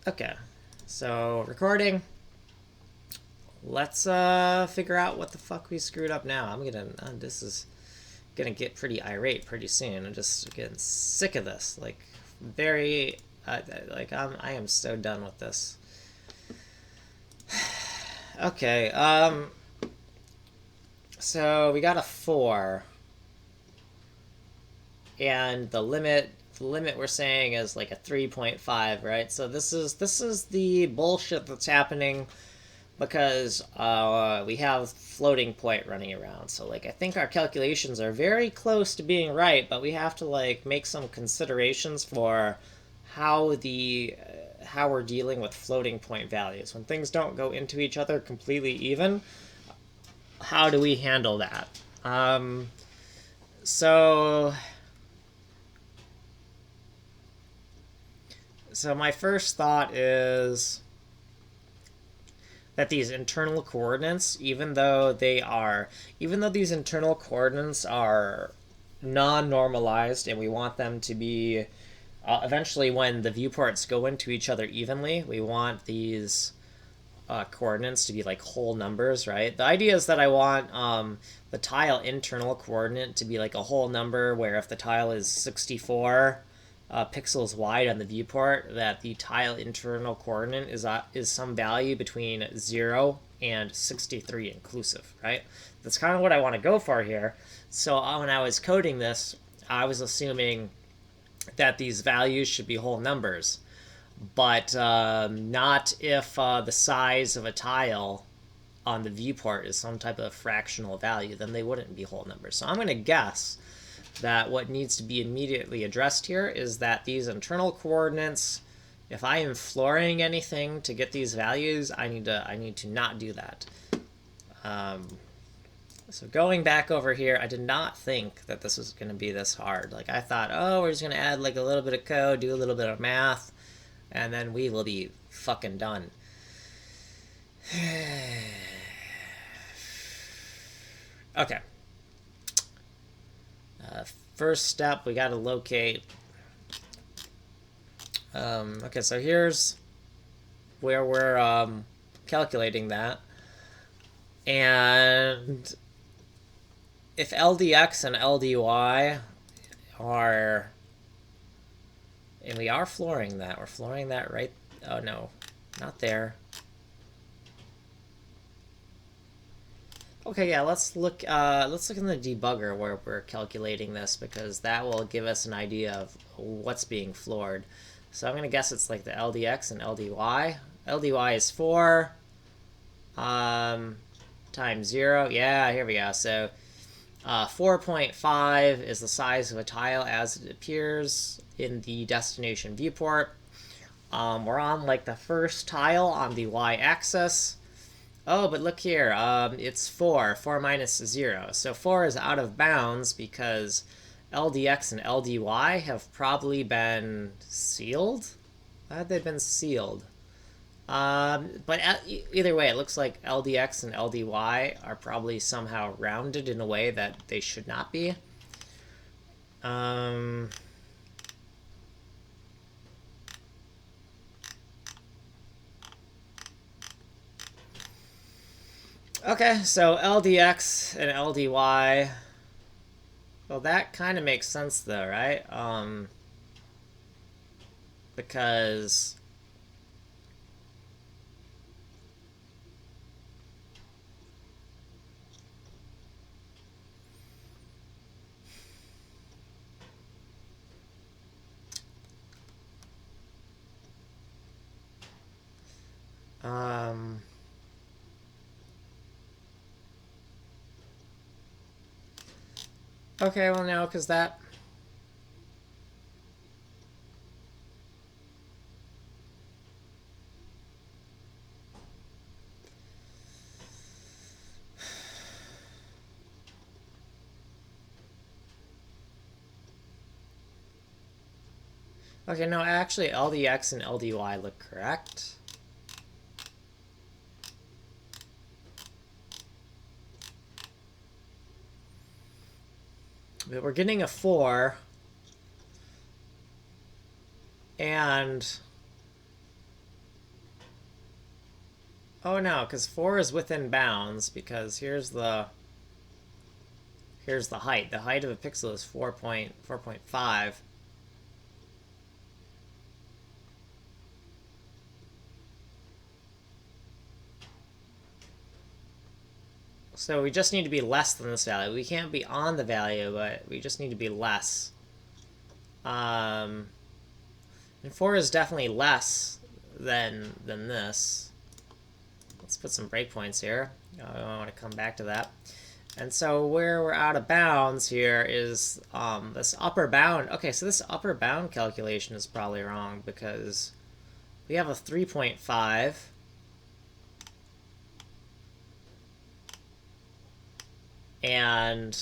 Okay, so recording. Let's figure out what the fuck we screwed up now. This is gonna get pretty irate pretty soon. I'm just getting sick of this. Like, very, I am so done with this. Okay, so we got a 4, and the limit we're saying is like a 3.5, right? So this is the bullshit that's happening because we have floating point running around. So like I think our calculations are very close to being right, but we have to like make some considerations for how the how we're dealing with floating point values when things don't go into each other completely even. How do we handle that? Um, so so my first thought is that these internal coordinates, even though these internal coordinates are non-normalized, and we want them to be eventually when the viewports go into each other evenly, we want these coordinates to be like whole numbers, right? The idea is that I want the tile internal coordinate to be like a whole number, where if the tile is 64 pixels wide on the viewport, that the tile internal coordinate is some value between 0 and 63 inclusive, right? That's kind of what I want to go for here. So when I was coding this, I was assuming that these values should be whole numbers, but not if the size of a tile on the viewport is some type of fractional value, then they wouldn't be whole numbers. So I'm going to guess that what needs to be immediately addressed here is that these internal coordinates, if I am flooring anything to get these values, I need to not do that. So going back over here, I did not think that this was going to be this hard. Like I thought, oh, we're just going to add like a little bit of code, do a little bit of math, and then we will be fucking done. Okay. First step, we got to locate. Okay, so here's where we're calculating that. And if LDX and LDY are, and we are flooring that, we're flooring that right, oh no, not there. Okay, yeah, let's look in the debugger where we're calculating this, because that will give us an idea of what's being floored. So I'm going to guess it's like the LDX and LDY. LDY is 4 times 0. Yeah, here we go. So 4.5 is the size of a tile as it appears in the destination viewport. We're on like the first tile on the y-axis. Oh, but look here. It's 4. 4 minus 0. So 4 is out of bounds because LDX and LDY have probably been sealed. How had they been sealed? But either way, it looks like LDX and LDY are probably somehow rounded in a way that they should not be. Okay, so LDX and LDY. Well, that kind of makes sense though, right? Because okay, well no, because that. Okay, no, actually LDX and LDY look correct. But we're getting a 4. And Oh no, because 4 is within bounds, because here's the height. The height of a pixel is 4.5. So we just need to be less than this value. We can't be on the value, but we just need to be less. And 4 is definitely less than this. Let's put some breakpoints here. I want to come back to that. And so where we're out of bounds here is this upper bound. Okay, so this upper bound calculation is probably wrong because we have a 3.5. And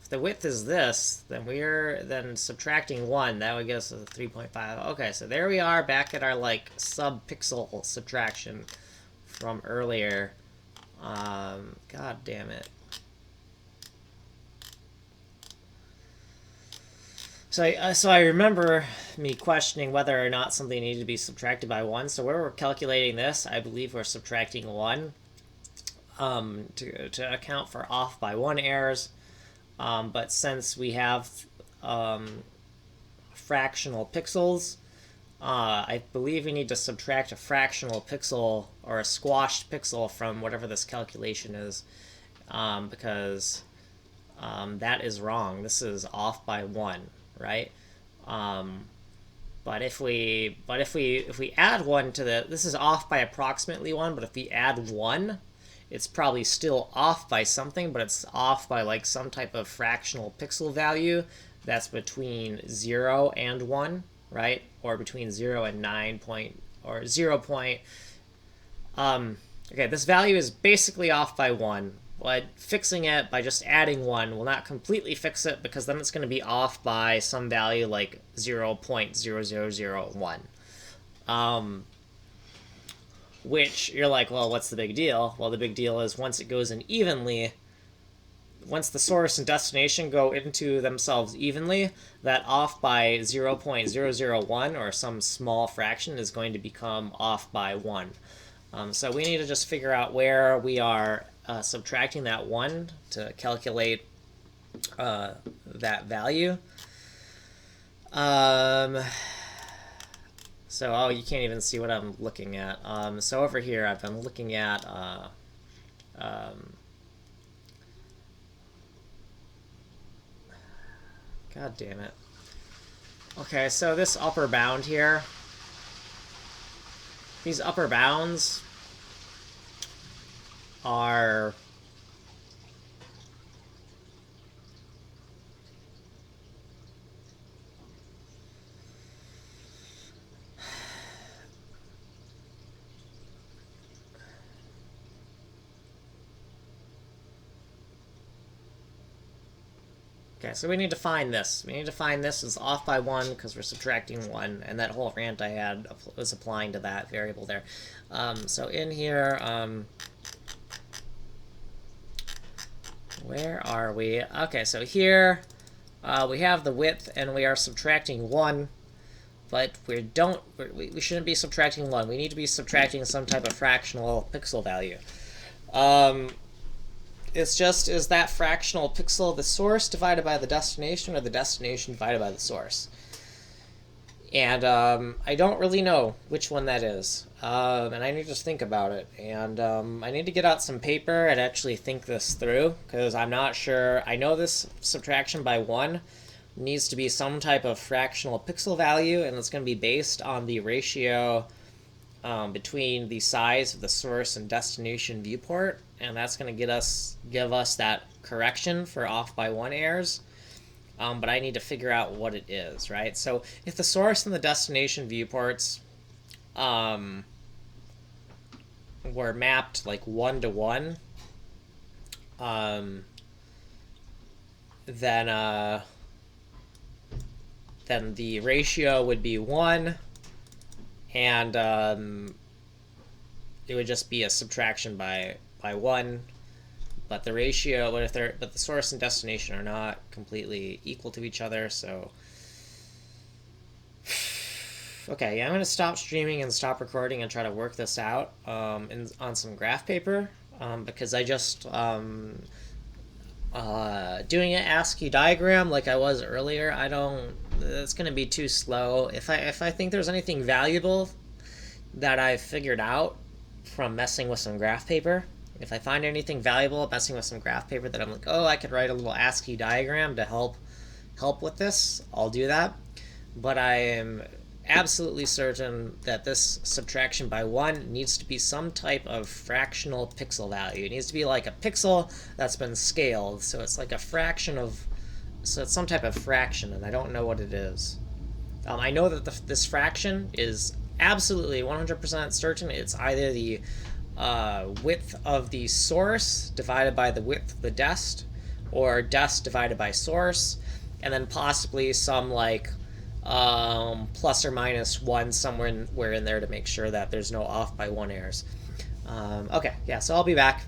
if the width is this, then we're subtracting 1. That would get us to 3.5. Okay, so there we are back at our like sub-pixel subtraction from earlier. God damn it. So I remember me questioning whether or not something needed to be subtracted by 1. So where we're calculating this, I believe we're subtracting 1 to account for off by 1 errors. But since we have fractional pixels, I believe we need to subtract a fractional pixel or a squashed pixel from whatever this calculation is, because that is wrong. This is off by 1, right? But if we add 1 to this is off by approximately 1. But if we add 1, it's probably still off by something, but it's off by like some type of fractional pixel value that's between 0 and 1, right? Or between 0 and 9 point, or 0 point. Okay, this value is basically off by 1, but fixing it by just adding 1 will not completely fix it, because then it's going to be off by some value like 0.0001. Which you're like, well, what's the big deal? Well, the big deal is once it goes in evenly, once the source and destination go into themselves evenly, that off by 0.001 or some small fraction is going to become off by 1. So we need to just figure out where we are subtracting that 1 to calculate that value. So, oh, you can't even see what I'm looking at. So over here, I've been looking at God damn it. Okay, so this upper bound here, these upper bounds are okay, so we need to find this. We need to find this is off by 1 because we're subtracting 1, and that whole rant I had was applying to that variable there. So in here, where are we? Okay, so here we have the width, and we are subtracting 1, but we shouldn't be subtracting 1. We need to be subtracting some type of fractional pixel value. It's just, is that fractional pixel the source divided by the destination, or the destination divided by the source? And I don't really know which one that is. And I need to think about it. And I need to get out some paper and actually think this through, because I'm not sure. I know this subtraction by 1 needs to be some type of fractional pixel value, and it's going to be based on the ratio between the size of the source and destination viewport, and that's going to give us that correction for off by 1 errors. But I need to figure out what it is, right? So if the source and the destination viewports were mapped like 1 to 1, then the ratio would be 1, and it would just be a subtraction by 1. But the ratio, but the source and destination are not completely equal to each other, so Okay, yeah, I'm gonna stop streaming and stop recording and try to work this out on some graph paper because I just doing an ASCII diagram like I was earlier. I don't. It's gonna be too slow. If I think there's anything valuable that I've figured out from messing with some graph paper, if I find anything valuable messing with some graph paper that I'm like, oh, I could write a little ASCII diagram to help with this, I'll do that. But I am absolutely certain that this subtraction by 1 needs to be some type of fractional pixel value. It needs to be like a pixel that's been scaled, so it's like a fraction of... So it's some type of fraction, and I don't know what it is. I know that this fraction is absolutely 100% certain. It's either the width of the source divided by the width of the dest, or dest divided by source, and then possibly some like plus or minus 1 somewhere in there to make sure that there's no off by 1 errors. Okay, yeah, so I'll be back.